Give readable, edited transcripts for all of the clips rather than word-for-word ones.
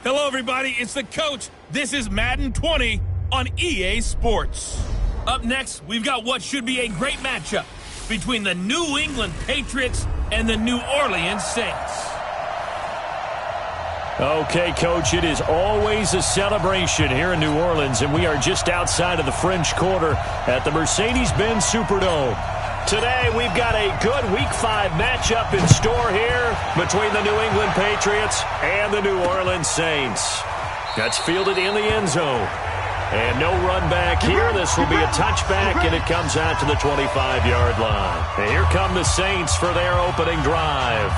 Hello, everybody. It's the coach. This is Madden 20 on EA Sports. Up next, we've got what should be a great matchup between the New England Patriots and the New Orleans Saints. Okay, Coach, it is always a celebration here in New Orleans, and we are just outside of the French Quarter at the Mercedes-Benz Superdome. Today, we've got a good Week 5 matchup in store here between the New England Patriots and the New Orleans Saints. That's fielded in the end zone. And no run back here. This will be a touchback, and it comes out to the 25-yard line. And here come the Saints for their opening drive.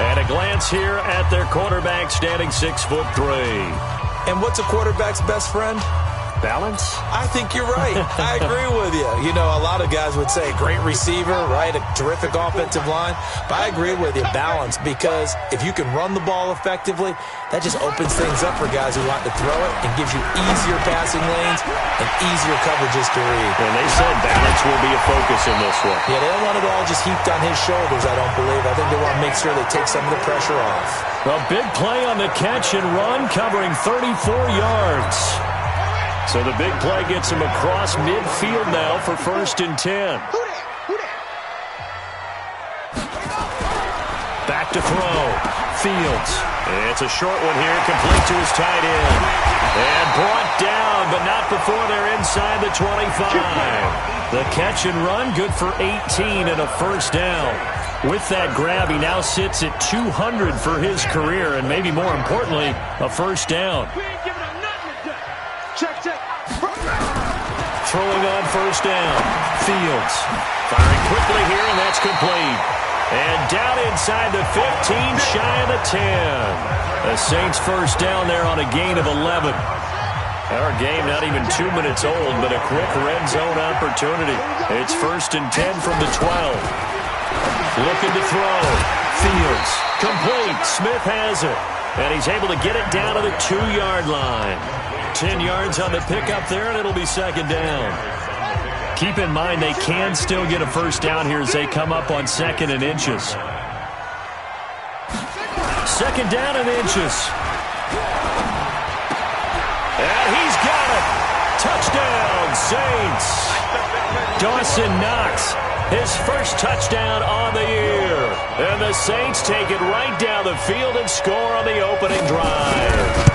And a glance here at their quarterback, standing 6'3". And what's a quarterback's best friend? Balance? I think you're right. I agree with you. You know, a lot of guys would say great receiver, right? A terrific offensive line. But I agree with you, balance, because if you can run the ball effectively, that just opens things up for guys who want to throw it and gives you easier passing lanes and easier coverages to read. And they said balance will be a focus in this one. Yeah, they don't want it all just heaped on his shoulders, I don't believe. I think they want to make sure they take some of the pressure off. A big play on the catch and run, covering 34 yards. So the big play gets him across midfield now for 1st and 10. Back to throw. Fields. It's a short one here, complete to his tight end. And brought down, but not before they're inside the 25. The catch and run, good for 18 and a 1st down. With that grab, he now sits at 200 for his career, and maybe more importantly, a 1st down. Throwing on 1st down. Fields. Firing quickly here, and that's complete. And down inside the 15, shy of the 10. The Saints 1st down there on a gain of 11. Our game not even 2 minutes old, but a quick red zone opportunity. It's 1st and 10 from the 12. Looking to throw. Fields. Complete. Smith has it. And he's able to get it down to the 2-yard line. 10 yards on the pickup there, and it'll be 2nd down. Keep in mind they can still get a 1st down here as they come up on 2nd and inches. 2nd down and inches. And he's got it. Touchdown, Saints. Dawson Knox, his 1st touchdown on the year. And the Saints take it right down the field and score on the opening drive.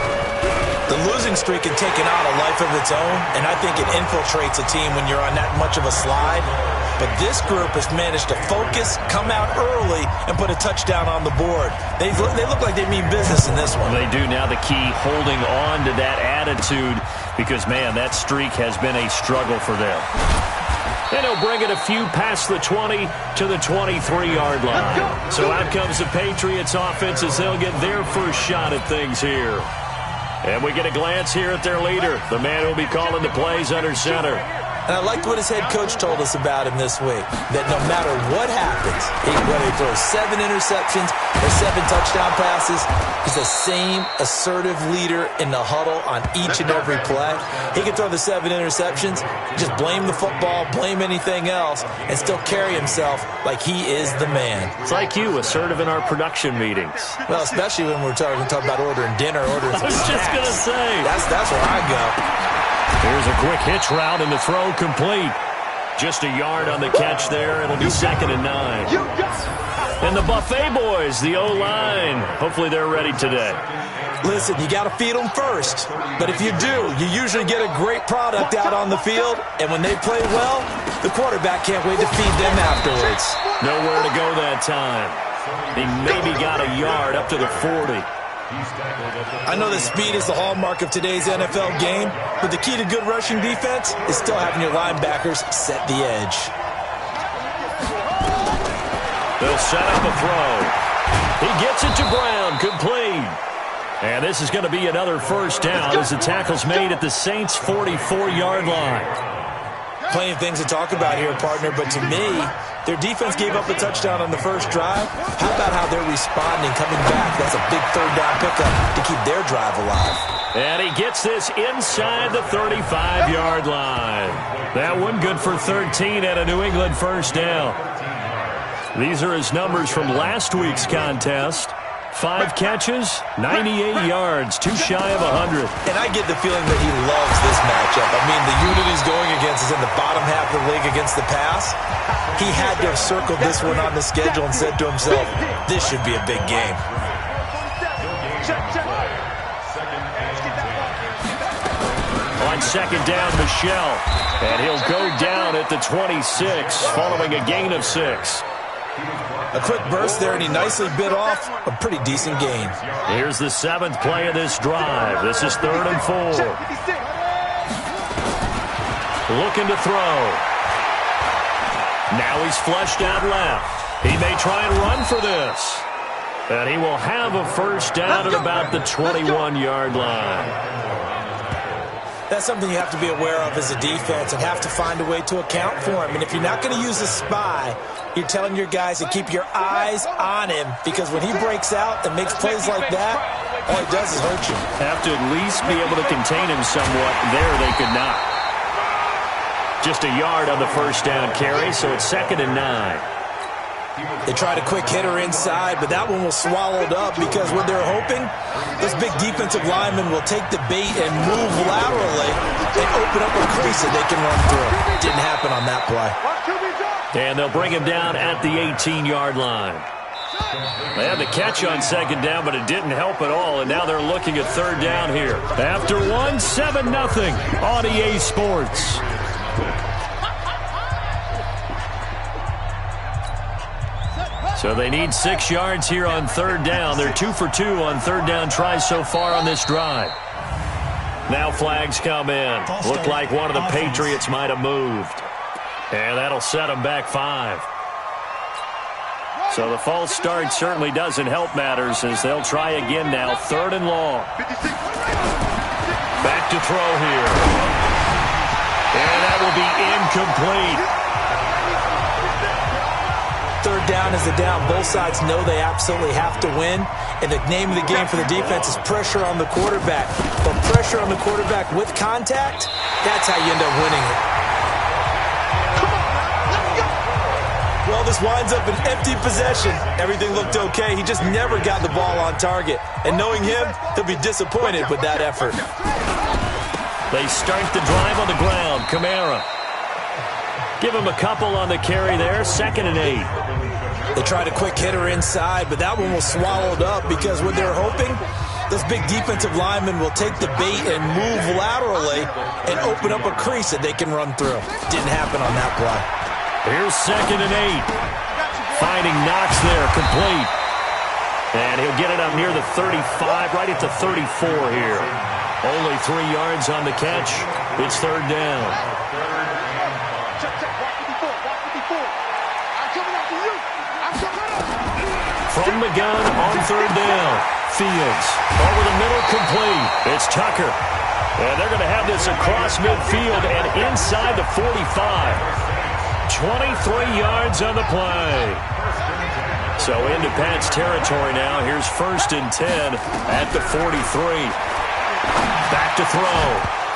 The losing streak had taken on a life of its own, and I think it infiltrates a team when you're on that much of a slide. But this group has managed to focus, come out early, and put a touchdown on the board. They look like they mean business in this one. They do. Now the key, holding on to that attitude, because, man, that streak has been a struggle for them. And he'll bring it a few past the 20 to the 23-yard line. So out comes the Patriots offense as they'll get their first shot at things here. And we get a glance here at their leader, the man who will be calling the plays under center. And I liked what his head coach told us about him this week, that no matter what happens, whether he throws 7 interceptions or 7 touchdown passes, he's the same assertive leader in the huddle on each and every play. He can throw the 7 interceptions, just blame the football, blame anything else, and still carry himself like he is the man. It's like you, assertive in our production meetings. Well, especially when we're talking about ordering dinner, ordering some snacks. I was just going to say. That's where I go. Here's a quick hitch route, and the throw complete. Just a yard on the catch there. It'll be 2nd and 9. And the Buffet boys, the O-line, hopefully they're ready today. Listen, you got to feed them first. But if you do, you usually get a great product out on the field. And when they play well, the quarterback can't wait to feed them afterwards. Nowhere to go that time. He maybe got a yard up to the 40. I know that speed is the hallmark of today's NFL game, but the key to good rushing defense is still having your linebackers set the edge. They'll set up a throw. He gets it to Brown, complete. And this is going to be another 1st down as the tackle's made at the Saints' 44-yard line. Plenty of things to talk about here, partner, but to me, their defense gave up a touchdown on the 1st drive. How about how they're responding, coming back? That's a big 3rd down pickup to keep their drive alive. And he gets this inside the 35-yard line. That one good for 13 at a New England 1st down. These are his numbers from last week's contest. 5 catches, 98 yards, too shy of 100. And I get the feeling that he loves this matchup. I mean, the unit he's going against is in the bottom half of the league against the pass. He had to have circled this one on the schedule and said to himself, this should be a big game. On second down, Michel. And he'll go down at the 26 following a gain of 6. A quick burst there, and he nicely bit off a pretty decent gain. Here's the 7th play of this drive. This is 3rd and 4. Looking to throw. Now he's flushed out left. He may try and run for this. And he will have a first down at about the 21-yard line. That's something you have to be aware of as a defense and have to find a way to account for him. And if you're not going to use a spy, you're telling your guys to keep your eyes on him, because when he breaks out and makes plays like that, all he does is hurt you. Have to at least be able to contain him somewhat. There they could not. Just a yard on the first down carry, so it's 2nd and 9. They tried a quick hitter inside, but that one was swallowed up because what they're hoping, this big defensive lineman will take the bait and move laterally and open up a crease that they can run through. Didn't happen on that play. And they'll bring him down at the 18-yard line. They had the catch on second down, but it didn't help at all, and now they're looking at third down here. After 7-0 on EA Sports. So they need 6 yards here on third down. They're 2 for 2 on third down tries so far on this drive. Now flags come in. Looked like one of the Patriots might have moved. And that'll set them back 5. So the false start certainly doesn't help matters as they'll try again now. 3rd and long. Back to throw here. And that will be incomplete. Third down is the down. Both sides know they absolutely have to win. And the name of the game for the defense is pressure on the quarterback. But pressure on the quarterback with contact, that's how you end up winning it. Well, this winds up an empty possession. Everything looked okay. He just never got the ball on target. And knowing him, he'll be disappointed with that effort. They start the drive on the ground. Kamara. Give him a couple on the carry there. 2nd and 8. They tried a quick hitter inside, but that one was swallowed up because what they're hoping, this big defensive lineman will take the bait and move laterally and open up a crease that they can run through. Didn't happen on that play. Here's 2nd and 8. Finding Knox there, complete. And he'll get it up near the 35, right at the 34 here. Only 3 yards on the catch. It's third down. From the gun on third down. Fields over the middle, complete. It's Tucker. And they're going to have this across midfield and inside the 45. 23 yards on the play. So into Pat's territory now. Here's 1st and 10 at the 43. Back to throw.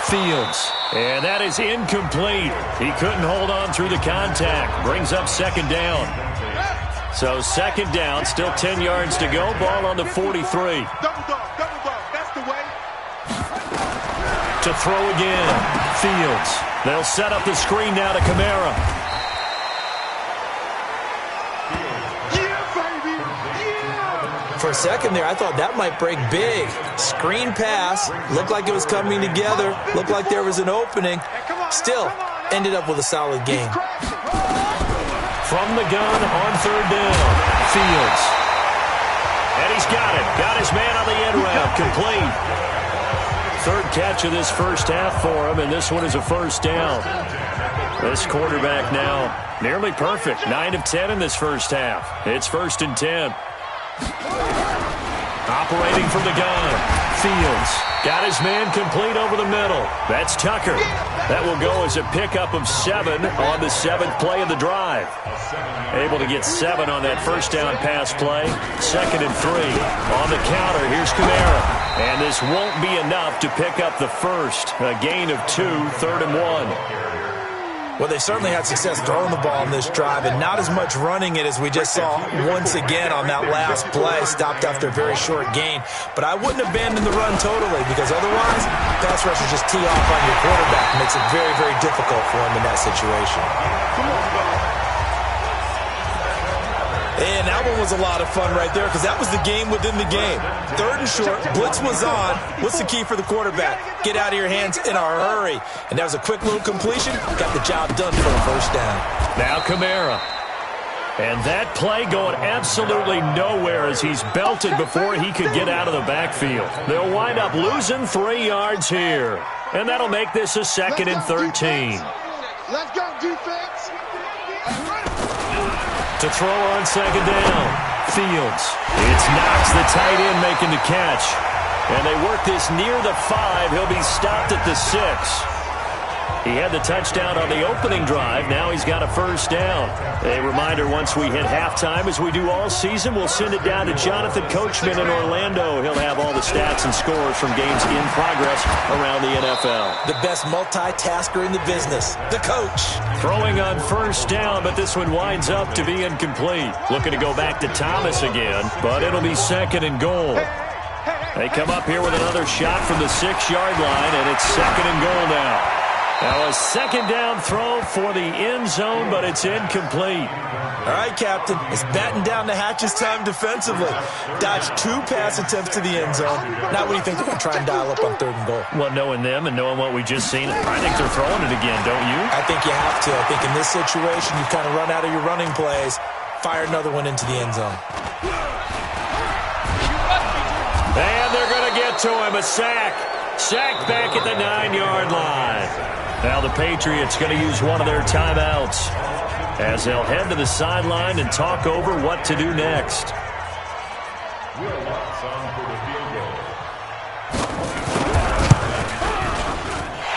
Fields. And that is incomplete. He couldn't hold on through the contact. Brings up 2nd down. So 2nd down, still 10 yards to go. Ball on the 43. That's the way. To throw again. Fields. They'll set up the screen now to Kamara. Yeah, baby. Yeah. For a second there, I thought that might break big. Screen pass. Looked like it was coming together. Looked like there was an opening. Still, ended up with a solid game. From the gun on third down. Fields. And he's got it. Got his man on the end route. Complete. 3rd catch of this first half for him, and this one is a first down. This quarterback now nearly perfect. 9 of 10 in this first half. It's 1st and 10. Operating from the gun. Fields. Got his man complete over the middle. That's Tucker. That will go as a pickup of 7 on the 7th play of the drive. Able to get 7 on that first down pass play. 2nd and 3. On the counter, here's Kamara. And this won't be enough to pick up the first. A gain of 2, 3rd and 1. Well, they've certainly had success throwing the ball in this drive, and not as much running it as we just saw once again on that last play, stopped after a very short gain. But I wouldn't abandon the run totally, because otherwise, pass rushers just tee off on your quarterback. It makes it very, very difficult for him in that situation. And that one was a lot of fun right there, because that was the game within the game. 3rd and short, blitz was on. What's the key for the quarterback? Get out of your hands in a hurry. And that was a quick little completion. Got the job done for a first down. Now Kamara. And that play going absolutely nowhere as he's belted before he could get out of the backfield. They'll wind up losing 3 yards here. And that'll make this a 2nd and 13. Let's go, defense. To throw on 2nd down. Fields. It's Knox, the tight end, making the catch. And they work this near the 5. He'll be stopped at the 6. He had the touchdown on the opening drive. Now he's got a first down. A reminder, once we hit halftime, as we do all season, we'll send it down to Jonathan Coachman in Orlando. He'll have all the stats and scores from games in progress around the NFL. The best multitasker in the business, the coach. Throwing on first down, but this one winds up to be incomplete. Looking to go back to Thomas again, but it'll be 2nd and goal. They come up here with another shot from the 6-yard line, and it's 2nd and goal now. Now a 2nd down throw for the end zone, but it's incomplete. All right, Captain. It's batten down the hatches time defensively. Dodged 2 pass attempts to the end zone. Now what do you think they're going to try and dial up on 3rd and goal? Well, knowing them and knowing what we just seen, I think they're throwing it again, don't you? I think you have to. I think in this situation, you kind of run out of your running plays, fire another one into the end zone. And they're going to get to him. A sack. Sacked back at the 9-yard line. Now the Patriots going to use one of their timeouts as they'll head to the sideline and talk over what to do next.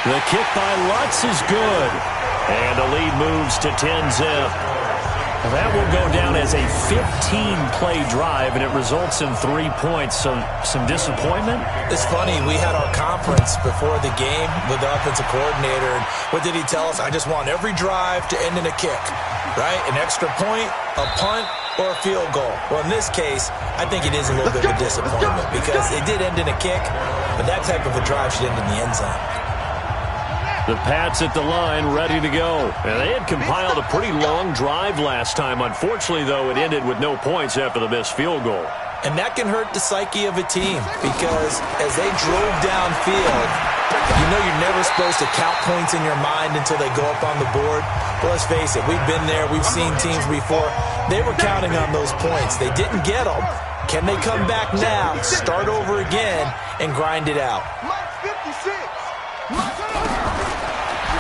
The kick by Lutz is good. And the lead moves to 10-zip. That will go down as a 15-play drive, and it results in 3 points. So some disappointment? It's funny. We had our conference before the game with the offensive coordinator. And what did he tell us? I just want every drive to end in a kick, right? An extra point, a punt, or a field goal. Well, in this case, I think it is a little bit of a disappointment because it did end in a kick, but that type of a drive should end in the end zone. The Pats at the line, ready to go. And they had compiled a pretty long drive last time. Unfortunately, though, it ended with no points after the missed field goal. And that can hurt the psyche of a team because as they drove downfield, you know you're never supposed to count points in your mind until they go up on the board. But let's face it, we've been there. We've seen teams before. They were counting on those points. They didn't get them. Can they come back now, start over again, and grind it out?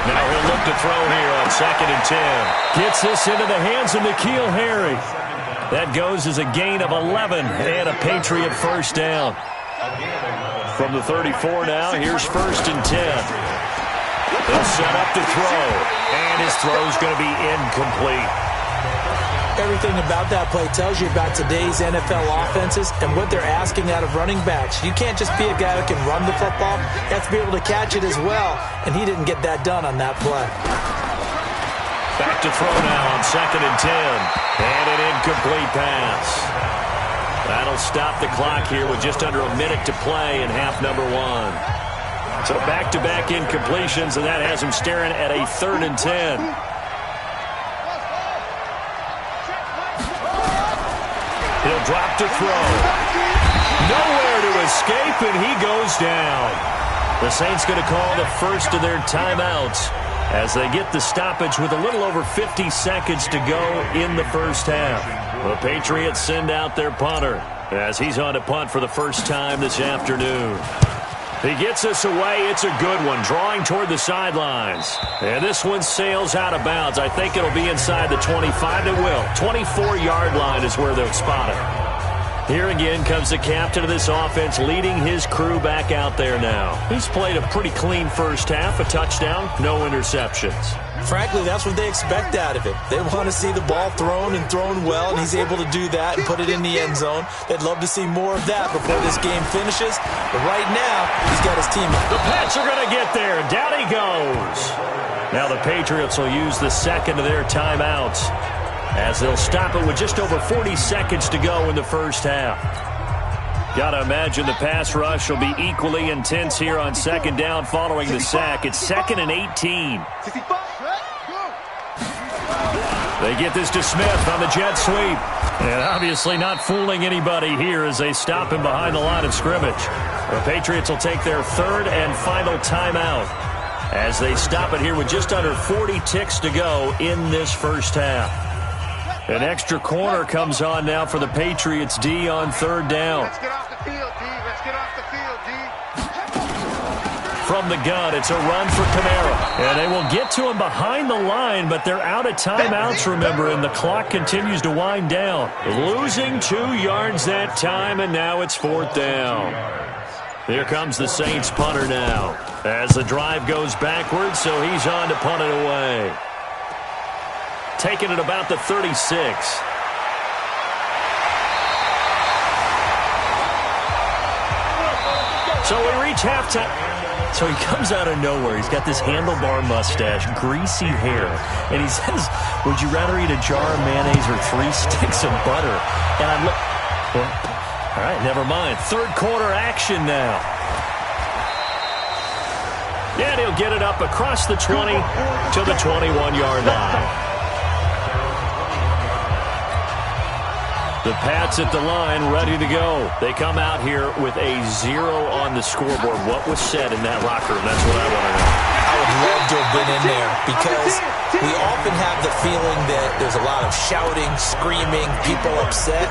Now he'll look to throw here on 2nd and 10. Gets this into the hands of N'Keal Harry. That goes as a gain of 11 and a Patriot first down. From the 34 now, here's 1st and 10. He'll set up to throw, and his throw's going to be incomplete. Everything about that play tells you about today's NFL offenses and what they're asking out of running backs. You can't just be a guy who can run the football. You have to be able to catch it as well, and he didn't get that done on that play. Back to throw now on 2nd and 10. And an incomplete pass. That'll stop the clock here with just under a minute to play in half number 1. So back-to-back incompletions, and that has him staring at a 3rd and 10. He'll drop to throw. Nowhere to escape, and he goes down. The Saints going to call the first of their timeouts as they get the stoppage with a little over 50 seconds to go in the first half. The Patriots send out their punter as he's on to punt for the first time this afternoon. He gets us away. It's a good one, drawing toward the sidelines. And this one sails out of bounds. I think it'll be inside the 25. It will. 24-yard line is where they'll spot it. Here again comes the captain of this offense, leading his crew back out there now. He's played a pretty clean first half, a touchdown, no interceptions. Frankly, that's what they expect out of him. They want to see the ball thrown and thrown well, and he's able to do that and put it in the end zone. They'd love to see more of that before this game finishes. But right now, he's got his team. The Pats are going to get there. Down he goes. Now the Patriots will use the second of their timeouts as they'll stop it with just over 40 seconds to go in the first half. Gotta imagine the pass rush will be equally intense here on second down following the sack. It's 2nd and 18. They get this to Smith on the jet sweep. And obviously not fooling anybody here as they stop him behind the line of scrimmage. The Patriots will take their third and final timeout as they stop it here with just under 40 ticks to go in this first half. An extra corner comes on now for the Patriots D on third down. Let's get off the field, D. Let's get off the field, D. From the gun, it's a run for Kamara. And they will get to him behind the line, but they're out of timeouts, remember, and the clock continues to wind down. Losing 2 yards that time, and now it's 4th down. Here comes the Saints punter now as the drive goes backwards, so he's on to punt it away. Taking it about the 36. So we reach halftime. So he comes out of nowhere. He's got this handlebar mustache, greasy hair, and he says, would you rather eat a jar of mayonnaise or 3 sticks of butter? And I'm like, well, all right, never mind. Third quarter action now. And he'll get it up across the 20 to the 21-yard line. The Pats at the line, ready to go. They come out here with a 0 on the scoreboard. What was said in that locker room? That's what I want to know. I would love to have been in there because we often have the feeling that there's a lot of shouting, screaming, people upset.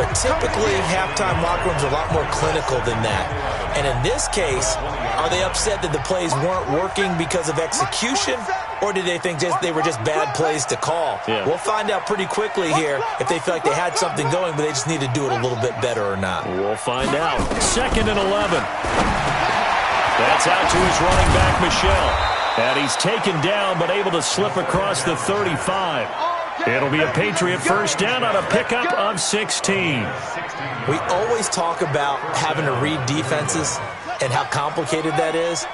But typically, halftime locker rooms are a lot more clinical than that. And in this case, are they upset that the plays weren't working because of execution? Or did they think they were just bad plays to call? Yeah. We'll find out pretty quickly here if they feel like they had something going, but they just need to do it a little bit better or not. We'll find out. 2nd and 11. That's out to his running back, Michel. And he's taken down, but able to slip across the 35. It'll be a Patriot first down on a pickup of 16. We always talk about having to read defenses and how complicated that is.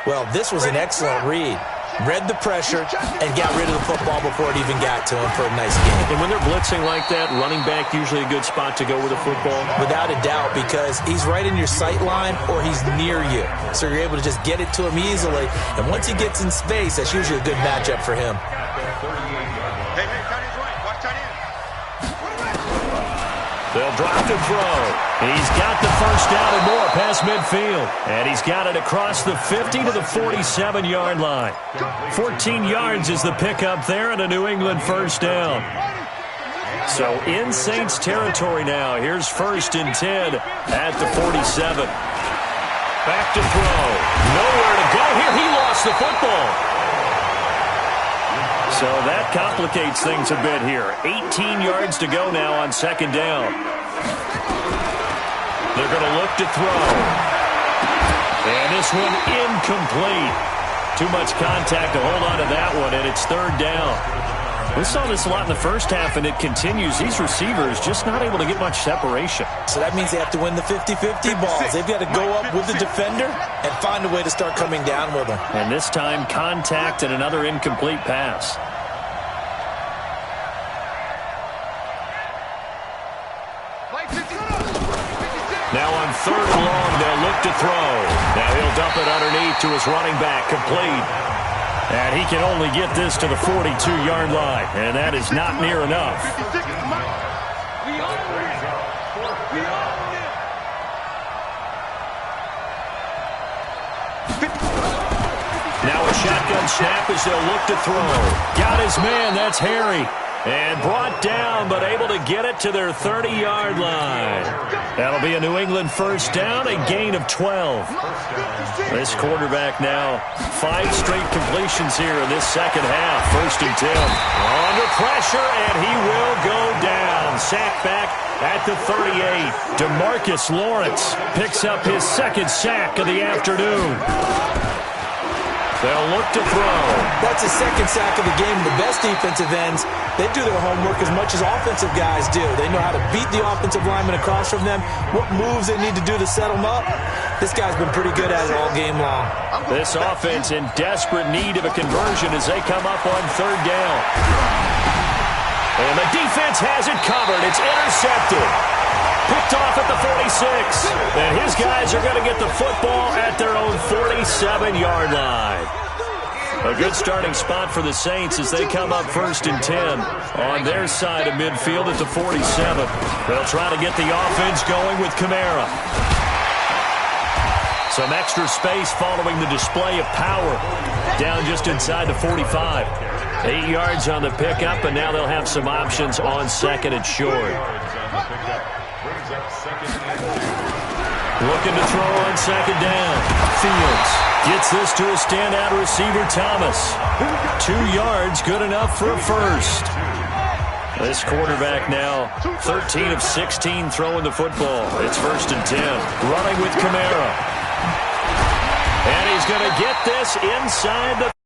Well, this was an excellent read. Read the pressure and got rid of the football before it even got to him for a nice game. And when they're blitzing like that, running back usually a good spot to go with the football? Without a doubt, because he's right in your sight line or he's near you. So you're able to just get it to him easily. And once he gets in space, that's usually a good matchup for him. Hey, tight end's right. Watch tight end. They'll drop the throw. He's got the first down and more past midfield. And he's got it across the 50 to the 47-yard line. 14 yards is the pickup there and a New England first down. So in Saints territory now. Here's 1st and 10 at the 47. Back to throw. Nowhere to go here. He lost the football. So that complicates things a bit here. 18 yards to go now on 2nd down. They're going to look to throw. And this one incomplete. Too much contact to hold on to that one, and it's 3rd down. We saw this a lot in the first half, and it continues. These receivers just not able to get much separation. So that means they have to win the 50-50 balls. They've got to go up with the defender and find a way to start coming down with them. And this time, contact and another incomplete pass. Now on 3rd and long, they'll look to throw. Now he'll dump it underneath to his running back, complete. And he can only get this to the 42-yard line, and that is not near enough. Now a shotgun snap as they'll look to throw. Got his man, that's Harry. And brought down, but able to get it to their 30-yard line. That'll be a New England first down, a gain of 12. This quarterback now, 5 straight completions here in this second half. 1st and 10. Under pressure, and he will go down. Sack back at the 38. DeMarcus Lawrence picks up his 2nd sack of the afternoon. They'll look to throw. That's his second sack of the game. The best defensive ends, they do their homework as much as offensive guys do. They know how to beat the offensive lineman across from them, what moves they need to do to set them up. This guy's been pretty good at it all game long. This offense in desperate need of a conversion as they come up on third down. And the defense has it covered. It's intercepted. Picked off at the 46. And his guys are going to get the football at their own 47-yard line. A good starting spot for the Saints as they come up 1st and 10 on their side of midfield at the 47. They'll try to get the offense going with Kamara. Some extra space following the display of power. Down just inside the 45. 8 yards on the pickup, and now they'll have some options on 2nd and short. Looking to throw on 2nd down. Fields gets this to a standout receiver, Thomas. 2 yards, good enough for a first. This quarterback now 13 of 16 throwing the football. It's 1st and 10. Running with Kamara. And he's going to get this inside the